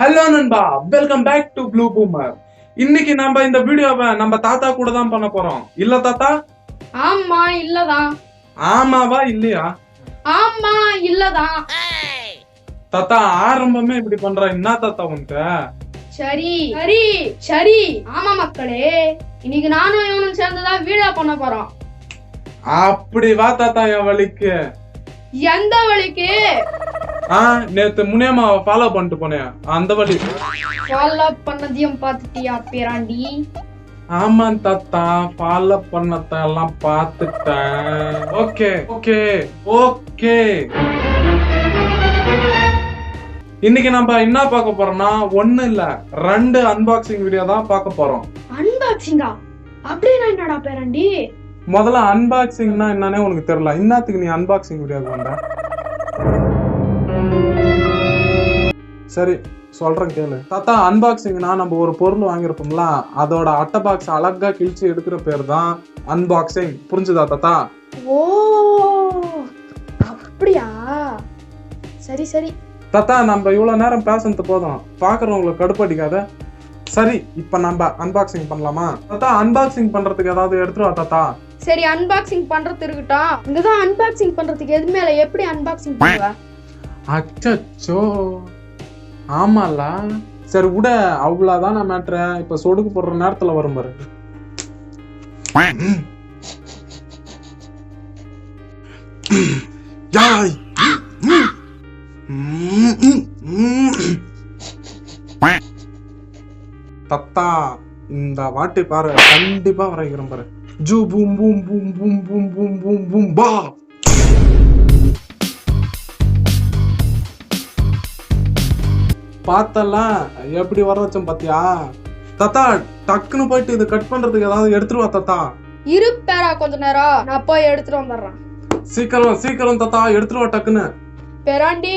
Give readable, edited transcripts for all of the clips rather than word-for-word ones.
Hello நண்பா, welcome back to blue boomer. இன்னைக்கு நம்ம இந்த வீடியோவை நம்ம தாத்தா கூட தான் பண்ண போறோம். இல்ல தாத்தா? ஆமா இல்லதான். ஆமாவா இல்லையா? ஆமா இல்லதான். தாத்தா ஆரம்பமே இப்படி பண்ற என்ன தாத்தா உனக்கு? சரி சரி சரி. ஆமா மக்களே, இன்னைக்கு நானும் இவனும் சேர்ந்துதான் வீடியோ பண்ண போறோம். அப்படி வா தாத்தா என் வழிக்கு. எந்த வழிக்கு? நேத்து முனியம்மாவை ஃபாலோ பண்ணிட்டு போனேன் அந்த வழி. ஃபாலோ பண்ணதையும் பாத்துட்டியா பேராண்டி? ஆமா தாத்தா, ஃபாலோ பண்ணதெல்லாம் பாத்துட்டேன். Okay okay okay. இன்னைக்கு நம்ம என்ன பார்க்க போறோம்னா ஒண்ணு இல்ல 2 அன்பாக்சிங் வீடியோ தான் பார்க்க போறோம். அன்பாக்சிங்கா? அப்படின்னா என்னடா பேராண்டி? முதல்ல அன்பாக்சிங்னா என்னன்னே உனக்கு தெரியல. இன்னத்துக்கு நீ அன்பாக்சிங் வீடியோ வந்த? சரி சொல்றேன் கேளு தாத்தா. அன்பாக்சிங்னா நம்ம ஒரு பொருள் வாங்கிருப்போம்ல, அதோட அட்டை பாக்ஸ் அழகா கிழிச்சு எடுக்கிற பேர் தான் அன்பாக்சிங். புரிஞ்சுதா தாத்தா? ஓ அப்படியா, சரி சரி தாத்தா. நம்ம இவ்வளவு நேரம் பேசுறது போதும், பாக்குறவங்களுக்கு கடுப்படிக்காத. சரி இப்ப நம்ம அன்பாக்சிங் பண்ணலாமா தாத்தா? அன்பாக்சிங் பண்றதுக்கு ஏதாவது எடுத்துருவா தாத்தா. சரி அன்பாக்சிங் பண்றது இருக்கட்டும். இங்கதான் அன்பாக்சிங் பண்றதுக்கு எது மேல எப்படி அன்பாக்சிங் பண்ணுவ? அச்சோ ஆமால. சரி விட, அவ்வளவுதான் நான் மேட்ரு. இப்ப சொடுக்கு போடுற நேரத்துல வரும் பாரு. தத்தா இந்த வாட்டி பாரு, கண்டிப்பா வரைக்கிறேன் பாரு. ஜூ பூம் பூம் பூம் பூம் பூம் பூம் பூம் பூம் பா. பார்த்தலாம் எப்படி வர வச்சோம் பாத்தியா தாத்தா? டக்குன்னு போயிட்டு இது கட் பண்றதுக்கு ஏதாவது எடுத்துருவா தாத்தா. இருப்பேரா கொஞ்ச நேரம், நான் போய் எடுத்துட்டு வந்துடுறேன். சீக்கிரம் சீக்கிரம் தாத்தா, எடுத்துருவா டக்குன்னு. பேராண்டி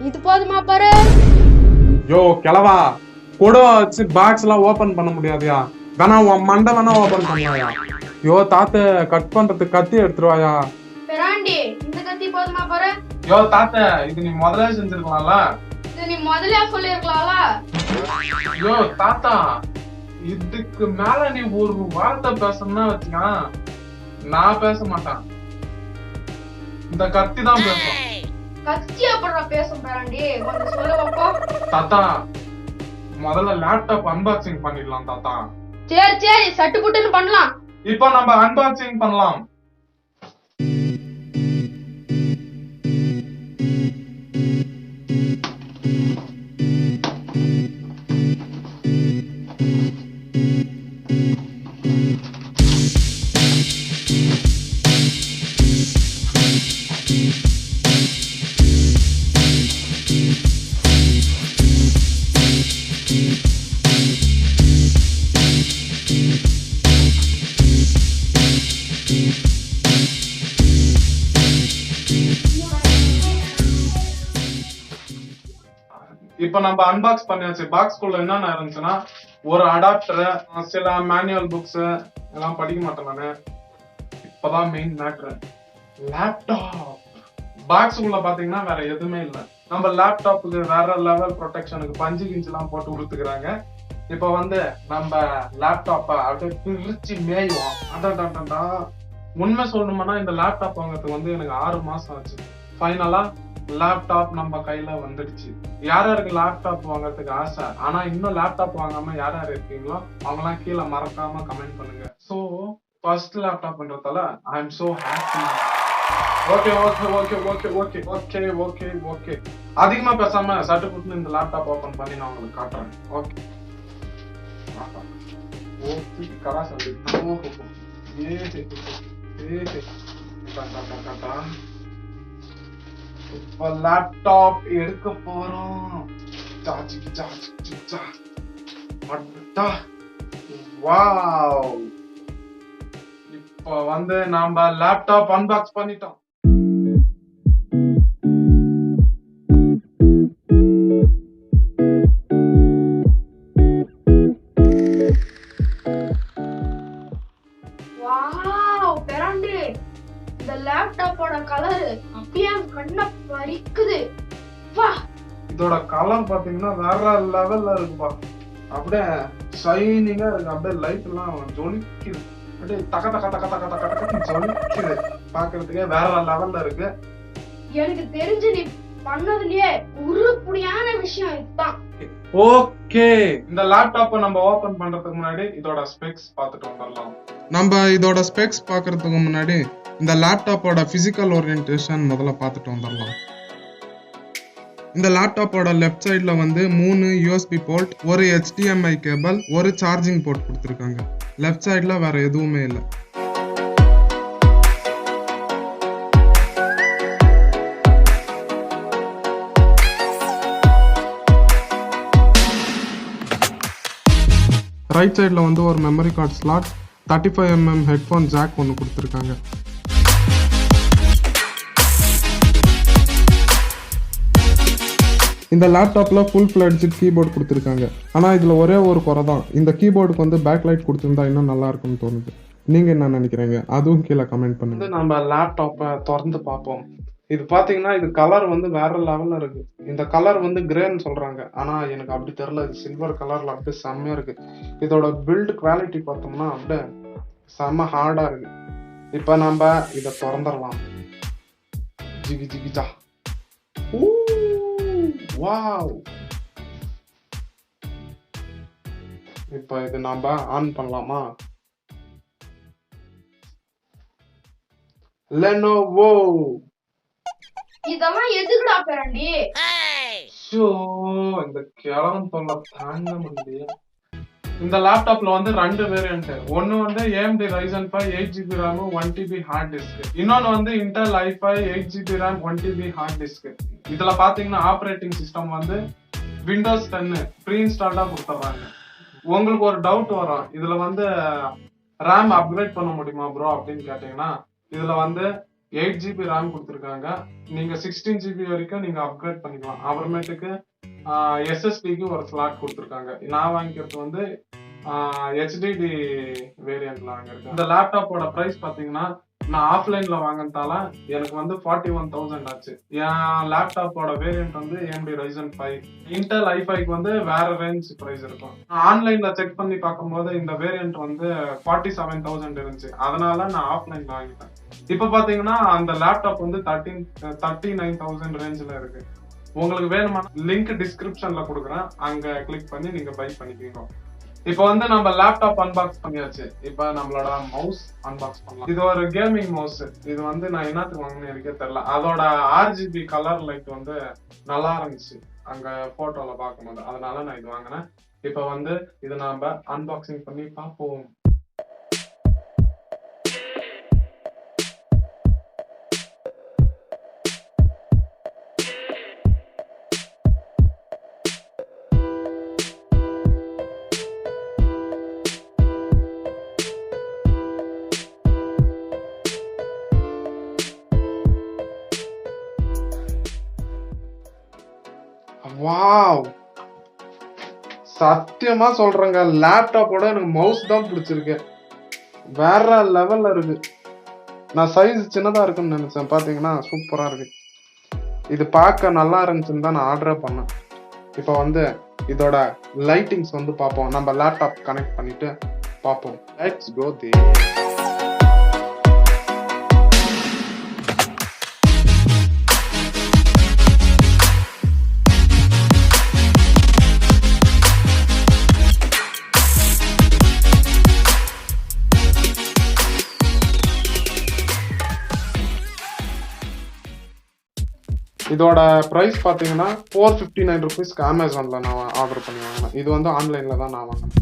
இது போதுமா பாரு. யோ கிளவா, கொடவா வச்சு பாக்ஸ் எல்லாம் ஓபன் பண்ண முடியாதுயா. வேணா உன் மண்டை வேணா ஓபன் பண்ணலாயா? யோ தாத்த, கட் பண்றதுக்கு கத்தி எடுத்துருவாயா? பேராண்டி இந்த கத்தி போதுமா பாரு. யோ தாத்த, இது நீ முதல்ல செஞ்சிருக்கலாம்ல. நீ முதல்ல சொல்லிருக்கலாம்ல. யோ தாத்தா, இதுக்கு மேல நீ ஒரு வார்த்தை பேசணும்னா வச்சுக்கா, நான் பேச மாட்டேன். இந்த கத்தி தான் பேசும். கத்தி அப்புறம் பேசும் பேராண்டி, கொஞ்சம் சொல்லுவாப்போ. தாத்தா முதல்ல லேப்டாப் அன்பாக்சிங் பண்ணிடலாம் தாத்தா. சரி சரி, சட்டு புட்டுன்னு பண்ணலாம். இப்போ நம்ம அன்பாக்சிங் பண்ணலாம். இப்ப நம்ம அன்பாக்ஸ் பண்ணியாச்சு. பாக்ஸ்குள்ள என்னென்ன இருந்துச்சுன்னா, ஒரு அடாப்டர், சில மேனுவல் புக்ஸ் எல்லாம் படிக்க மாட்டேன் நானு. இப்பதான் மெயின் மேட்டர், லேப்டாப். பாக்ஸ்குள்ள பாத்தீங்கன்னா வேற எதுவுமே இல்ல. நம்ம லேப்டாப்புக்கு வேற லெவல் ப்ரொடெக்ஷனுக்கு பஞ்சு கிஞ்சு எல்லாம் போட்டு கொடுத்துக்கிறாங்க. இப்ப வந்து நம்ம லேப்டாப்ப அப்படியே பிரிச்சு மேயுவோம். அதான் உண்மை சொல்லணும்னா, இந்த லேப்டாப் வாங்குறதுக்கு வந்து எனக்கு 6 மாசம் ஆச்சு. ஃபைனலா லேப்டாப் நம்ம கையில வந்துடுச்சு. யார் யாருக்கு லேப்டாப் வாங்குறதுக்கு ஆசை, ஆனா இன்னும் லேப்டாப் வாங்காம யார் யார் இருக்கீங்களோ அவங்க எல்லாம் கீழே மறக்காம கமெண்ட் பண்ணுங்க. சோ ஃபர்ஸ்ட் லேப்டாப்ன்றதால I am so happy. Okay okay okay okay okay okay okay okay. அதிகமா பேசாம சட்டு புட்டுன்னு இந்த லேப்டாப் ஓபன் பண்ணி நான் உங்களுக்கு காட்டுறேன். ஓகே ஓகே கடா சொல்லி இப்ப லேப்டாப் எடுக்க போறோம். வாவ், இப்ப வந்து நாம லேப்டாப் அன்பாக்ஸ் பண்ணிட்டோம். வாவ் பேராண்டி, இந்த லேப்டாப்போட கலர் அப்படியே கண்ண பறிக்குது. வா, இதோட கலர் பாத்தீங்கன்னா இன்னும் வேற லெவல்ல இருக்குப்பா. அப்படியே ஷைனிங்கா இருக்கு. அப்படியே லைட் எல்லாம் ஜொலிக்குது. அப்படியே தக்க தக்க தக்க தக்க தக்க தக்க ஜொலிக்குது. பாக்குறதுக்கே வேற லெவல்ல இருக்கு. எனக்கு தெரிஞ்சு நீ பண்ணதுலயே உருப்படியான விஷயம் இதுதான். ஓகே, இந்த லேப்டாப்பை நம்ம ஓபன் பண்றதுக்கு முன்னாடி இதோட ஸ்பெக்ஸ் பார்த்துட்டு வந்துடலாம். நம்ம இதோட ஸ்பெக்ஸ் பார்க்கறதுக்கு முன்னாடி இந்த லேப்டாப்போட பிசிக்கல் ஓரியன்டேஷன் முதல்ல பார்த்துட்டு வந்துடலாம். இந்த லேப்டாப்போட லெஃப்ட் சைடில் வந்து 3 USB போர்ட், ஒரு HDMI கேபிள், ஒரு சார்ஜிங் போர்ட் கொடுத்துருக்காங்க. லெஃப்ட் சைடில் வேற எதுவுமே இல்லை. ரைட் சைடில் வந்து ஒரு memory card slot, 35mm headphone jack ஒன்று கொடுத்துருக்காங்க. இந்த லேப்டாப்பில் ஃபுல் ஃப்ளெட்ஜ் கீபோர்டு கொடுத்துருக்காங்க. ஆனால் இதில் ஒரே ஒரு குறை தான், இந்த கீபோர்டுக்கு வந்து பேக் லைட் கொடுத்துருந்தா இன்னும் நல்லா இருக்கும்னு தோணுது. நீங்கள் என்ன நினைக்கிறீங்க? அதுவும் கீழே கமெண்ட் பண்ணுங்க. நம்ம லேப்டாப்பை திறந்து பார்ப்போம். இது பார்த்தீங்கன்னா இது கலர் வந்து வேற லெவலில் இருக்கு. இந்த கலர் வந்து கிரேன்னு சொல்கிறாங்க, ஆனால் எனக்கு அப்படி தெரில. இது சில்வர் கலரில் அப்படியே செம்மையாக இருக்கு. இதோட பில்டு குவாலிட்டி பார்த்தோம்னா அப்படியே செம்ம ஹார்டாக இருக்கு. இப்போ நம்ம இதை திறந்துடலாம். ஜிகி ஜிகிஜா. வாவ். இப்போ இது நம்ம ஆன் பண்ணலாமா? லெனோவோ. இதெல்லாம் எதுக்குடா பேரண்டி? இந்த கிழவன் தொல்லை தாங்க முடியல. இந்த லேப்டாப்ல வந்து 2 வேரியன்ட். ஒன்னு வந்து AMD ryzen 5 8GB RAM 1TB hard disk. இன்னொன்னு வந்து Intel i5 8GB RAM 1TB hard disk. இதுல பாத்தீங்கன்னா ஆப்பரேட்டிங் சிஸ்டம் வந்து Windows 10 ப்ரீ இன்ஸ்டால்டா கொடுத்துறாங்க. உங்களுக்கு ஒரு டவுட் வரும், இதுல வந்து RAM அப்கிரேட் பண்ண முடியுமா ப்ரோ அப்படின்னு கேட்டீங்கன்னா, இதுல வந்து 8GB RAM கொடுத்துருக்காங்க. நீங்க 16GB வரைக்கும் நீங்க அப்கிரேட் பண்ணிக்கலாம். அப்புறமேட்டுக்கு SSDக்கு ஒரு ஸ்லாட் கொடுத்துருக்காங்க. நான் வாங்கிக்கிறது வந்து HDD வேரியன்ட்ல வாங்கியிருக்கேன். இந்த லேப்டாப்போட பிரைஸ் பாத்தீங்கன்னா நான் ஆஃப்லைன்ல வாங்கினதால எனக்கு வந்து 41,000 ஆச்சு. என் லேப்டாப்போட வேரியன்ட் வந்து AMD ryzen 5. Intel i5க்கு வந்து வேற ரேஞ்ச் பிரைஸ் இருக்கும். ஆன்லைன்ல செக் பண்ணி பார்க்கும்போது இந்த வேரியன்ட் வந்து 47,000 இருந்துச்சு. அதனால நான் ஆஃப்லைன்ல வாங்கிட்டேன். இப்ப பாத்தீங்கன்னா அந்த லேப்டாப் வந்து 39,000 ரேஞ்சில இருக்கு. உங்களுக்கு வேணுமா லிங்க் டிஸ்கிரிப்ஷன்ல கொடுக்குறேன், அங்க கிளிக் பண்ணி நீங்க பை பண்ணிக்கோங்க. இப்போ வந்து நம்ம லேப்டாப் அன்பாக்ஸ் பண்ணியாச்சு. இப்போ நம்மளோட மவுஸ் அன்பாக்ஸ் பண்ணலாம். இது ஒரு கேமிங் மவுஸ். இது வந்து நான் என்னத்துக்கு வாங்கினேன் எனக்கே தெரியல. அதோட RGB கலர் லைட் வந்து நல்லா இருந்துச்சு அங்க போட்டோல பார்க்கும்போது, அதனால நான் இது வாங்கினேன். இப்போ வந்து இதை நாம அன்பாக்சிங் பண்ணி பார்ப்போம். வாவ், சத்தியமா சொல்றேங்க, லேப்டாப்போட எனக்கு மவுஸ் தான் பிடிச்சிருக்கு. வேற லெவல்ல இருக்கு. நான் சைஸ் சின்னதா இருக்குன்னு நினைச்சேன், பாத்தீங்கன்னா சூப்பரா இருக்கு. இது பார்க்க நல்லா இருந்துச்சுன்னு தான் நான் ஆர்டரே பண்ணேன். இப்போ வந்து இதோட லைட்டிங்ஸ் வந்து பார்ப்போம். நம்ம லேப்டாப் கனெக்ட் பண்ணிட்டு பார்ப்போம். லெட்ஸ் கோ தேர். இதோட பிரைஸ் பாத்தீங்கன்னா 459 ருபீஸ்க்கு அமேசான்ல நான் ஆர்டர் பண்ணி வாங்கினேன். இது வந்து ஆன்லைன்ல தான் நான் வாங்கினேன்.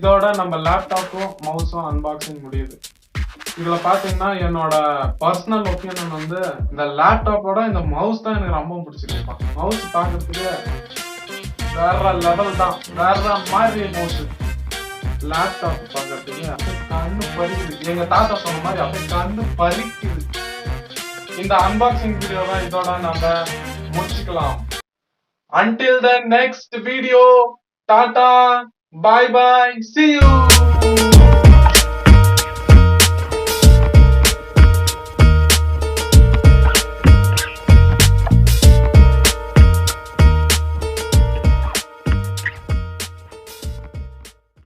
இதோட நம்ம லேப்டாப்பும் மவுஸும் அன்பாக்சிங் முடியுது. இதுல பாத்தீங்கன்னா என்னோட பர்சனல் ஒப்பீனியன் வந்து இந்த லேப்டாப்போட இந்த மவுஸ் தான் எனக்கு ரொம்ப பிடிச்சிருப்பான். மவுஸ் பாக்குறதுக்கு வேற லெவல் தான், வேற மாதிரி மவுஸ். லேப்டாப் பாக்குறதுக்கு அப்படியே கண்ணு பறிக்குது. எங்க தாத்தா சொன்ன மாதிரி அப்படியே கண்ணு பறிக்குது. இந்த அன்பாக்சிங் வீடியோ தான் இதோட நம்ம முடிச்சுக்கலாம். Until the next video, tata, bye bye, see you.